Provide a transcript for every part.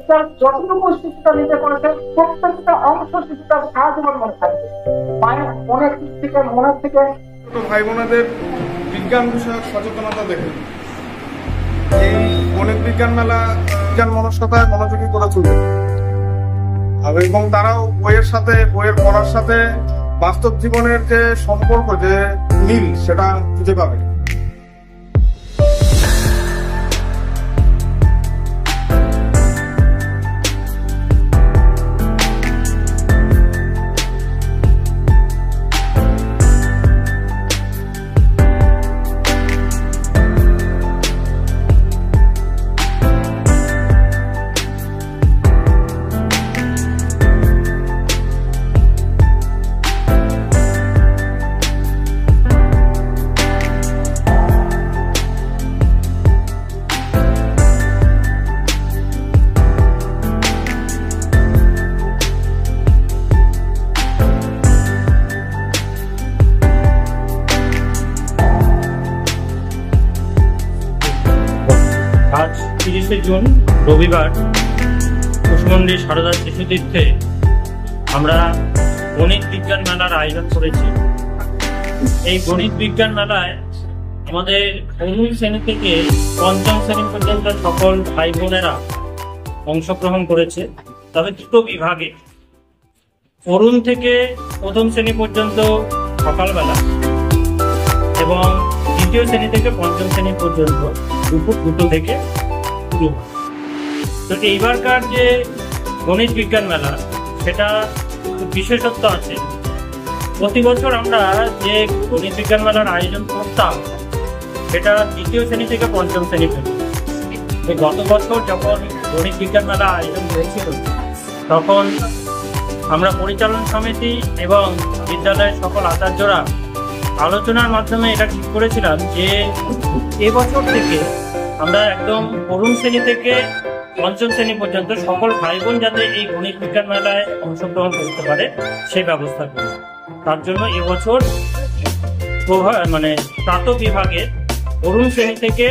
শিশুটার যতটুকু শিশুটা নিতে পারছে প্রত্যেকটা অংশ শিশুটার সারাজীবন মনে থাকবে। মায়ের মনের দিক থেকে, মনের থেকে ভাই বোনেদের বিজ্ঞান বিষয়ক সচেতনতা দেখে এই গণিত বিজ্ঞান মেলা বিজ্ঞান মনস্কতায় মনোযোগী করে তুলবে এবং তারাও বইয়ের পড়ার সাথে বাস্তব জীবনের যে সম্পর্ক, যে মিল, সেটা খুঁজে পাবে। আজ 30শে জুন রবিবার কুশমন্ডি সারদা শিশুতীর্থে আমরা গণিত বিজ্ঞান মেলার আয়োজন করেছি। এই গণিত বিজ্ঞান মেলায় আমাদের প্রথম শ্রেণী থেকে পঞ্চম শ্রেণী পর্যন্ত সকল ভাই বোনেরা অংশগ্রহণ করেছে। তবে দুটো বিভাগে, অরুণ থেকে প্রথম শ্রেণী পর্যন্ত সকালবেলা এবং দ্বিতীয় শ্রেণী থেকে পঞ্চম শ্রেণী পর্যন্ত দুপুর 2টো থেকে শুরু হয়। তো এইবারকার যে গণিত বিজ্ঞান মেলা, সেটা বিশেষত্ব আছে। প্রতি বছর আমরা যে গণিত বিজ্ঞান মেলার আয়োজন করতাম সেটা দ্বিতীয় শ্রেণী থেকে পঞ্চম শ্রেণী পর্যন্ত। গত বছর যখন গণিত বিজ্ঞান মেলা আয়োজন হয়েছিল তখন আমরা পরিচালন সমিতি এবং বিদ্যালয়ের সকল আচার্যরা আলোচনার মাধ্যমে এটা ঠিক করেছিলাম যে এবছর থেকে আমরা একদম প্রথম শ্রেণী থেকে পঞ্চম শ্রেণী পর্যন্ত সকল ভাই বোন যাতে এই গণিত বিজ্ঞান মেলায় অংশগ্রহণ করতে পারে সেই ব্যবস্থা করব। তার জন্য এবছর প্রাত বিভাগে প্রথম শ্রেণী থেকে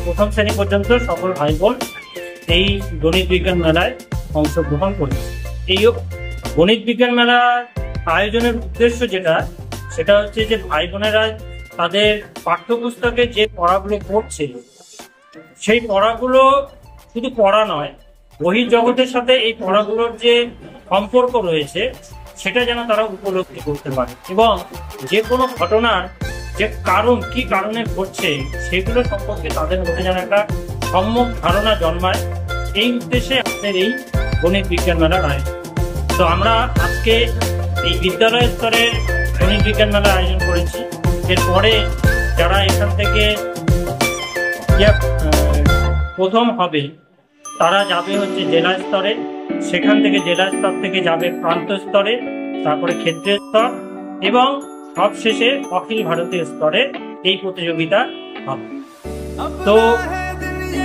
প্রথম শ্রেণী পর্যন্ত সকল ভাই বোন এই গণিত বিজ্ঞান মেলায় অংশগ্রহণ করবে। এই গণিত বিজ্ঞান মেলার আয়োজনের উদ্দেশ্য সেটা হচ্ছে যে ভাই বোনেরা তাদের পাঠ্যপুস্তকে যে পড়াগুলো পড়ছে সেই পড়াগুলো শুধু পড়া নয়, বহির্জগতের সাথে এই পড়াগুলোর যে সম্পর্ক রয়েছে সেটা যেন তারা উপলব্ধি করতে পারে এবং যে কোনো ঘটনার যে কি কারণে ঘটছে সেগুলো সম্পর্কে তাদের মধ্যে যেন একটা সম্যক ধারণা জন্মায়। এই উদ্দেশ্যে আমাদের এই গণিত বিজ্ঞান মেলার আয়োজন। তো আমরা আজকে এই বিদ্যালয় স্তরে গণিত বিজ্ঞান মেলার আয়োজন করেছি। এরপরে যারা এখান থেকে প্রথম হবে তারা যাবে হচ্ছে জেলা স্তরে, সেখান থেকে জেলা স্তর থেকে যাবে প্রান্ত স্তরে, তারপরে ক্ষেত্রের স্তর এবং সবশেষে অখিল ভারতীয় স্তরে এই প্রতিযোগিতা হবে। তো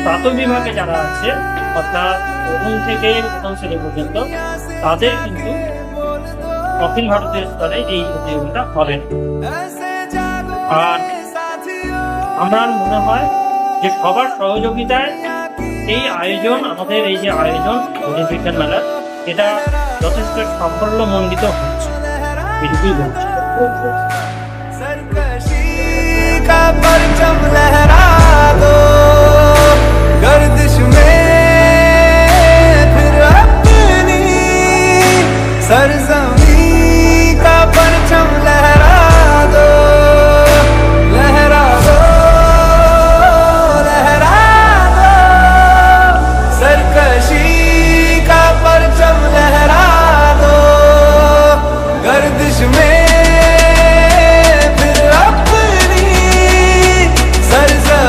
প্রাথমিক বিভাগে যারা আছে অর্থাৎ প্রথম থেকে প্রথম শ্রেণী পর্যন্ত তাদের কিন্তু অখিল ভারতীয় স্তরে এই প্রতিযোগিতা হবে। আর আমার মনে হয় যে সবার সহযোগিতায় এই আয়োজন, আমাদের এই যে আয়োজন গণিত বিজ্ঞান মেলা, এটা যথেষ্ট সাফল্যমণ্ডিত হচ্ছে, এটুকুই বলছি। में फिर अपनी सरज़मीं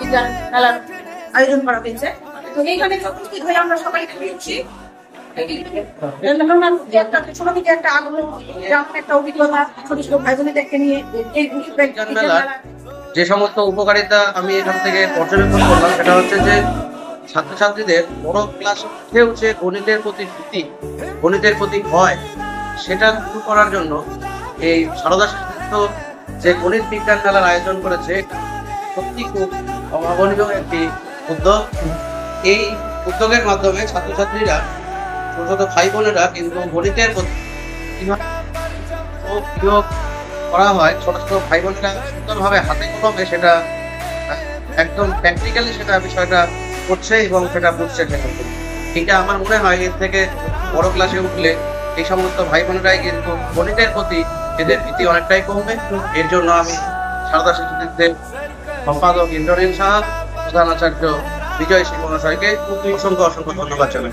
বিজ্ঞান মেলার আয়োজন করা হয়েছে। তো এইখানে উপস্থিত হয়ে আমরা সবাই পেয়েছি ছোট থেকে একটা আগ্রহ, একটা অভিজ্ঞতা, ছোট ছোট ভাই বোনেদেরকে নিয়ে এই বিজ্ঞান মেলার যে সমস্ত উপকারিতা আমি এখান থেকে পর্যবেক্ষণ করলাম সেটা হচ্ছে যে ছাত্রছাত্রীদের বড় ক্লাস উঠেও যে গণিতের প্রতি ভয় সেটা দূর করার জন্য এই সারদা শিক্ষিত যে গণিত বিজ্ঞান মেলার আয়োজন করেছে সত্যি খুব অভাবনীয় একটি উদ্যোগ। এই উদ্যোগের মাধ্যমে ছাত্রছাত্রীরা ছোট ছোট ভাই বোনেরা কিন্তু গণিতের প্রতি কিভাবে প্রয়োগ করা হয়, ছোট ছোট ভাই বোনেরা সুন্দরভাবে হাতে কলমে সেটা একদম প্র্যাকটিক্যালি সেটা বিষয়টা করছে এবং সেটা বুঝছে। এটা আমার মনে হয় এর থেকে বড় ক্লাসে উঠলে এই সমস্ত ভাই বোনেরাই কিন্তু গণিতের প্রতি এদের ভীতি অনেকটাই কমবে। এর জন্য আমি সারদা শিক্ষিতদের সম্পাদক ইন্দ্রনীল সাহা, প্রধান আচার্য বিজয় সিং মহাশয়কে অসংখ্য অসংখ্য ধন্যবাদ জানাই।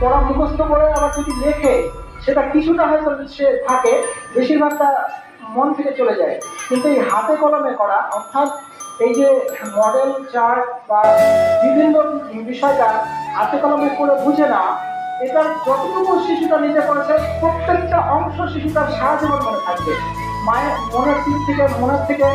পড়া মুখস্থ করে আবার যদি লেখে সেটা কিছুটা হয়তো সে থাকে, বেশিরভাগটা মন থেকে চলে যায়। কিন্তু এই হাতে কলমে করা, অর্থাৎ এই যে মডেল চার্ট বা বিভিন্ন বিষয়টা হাতে কলমে করে বুঝে না, এটা যতটুকু শিশুটা নিজে করেছে প্রত্যেকটা অংশ শিশুটার সারা জীবন মনে থাকবে। মায়ের মনের দিক থেকে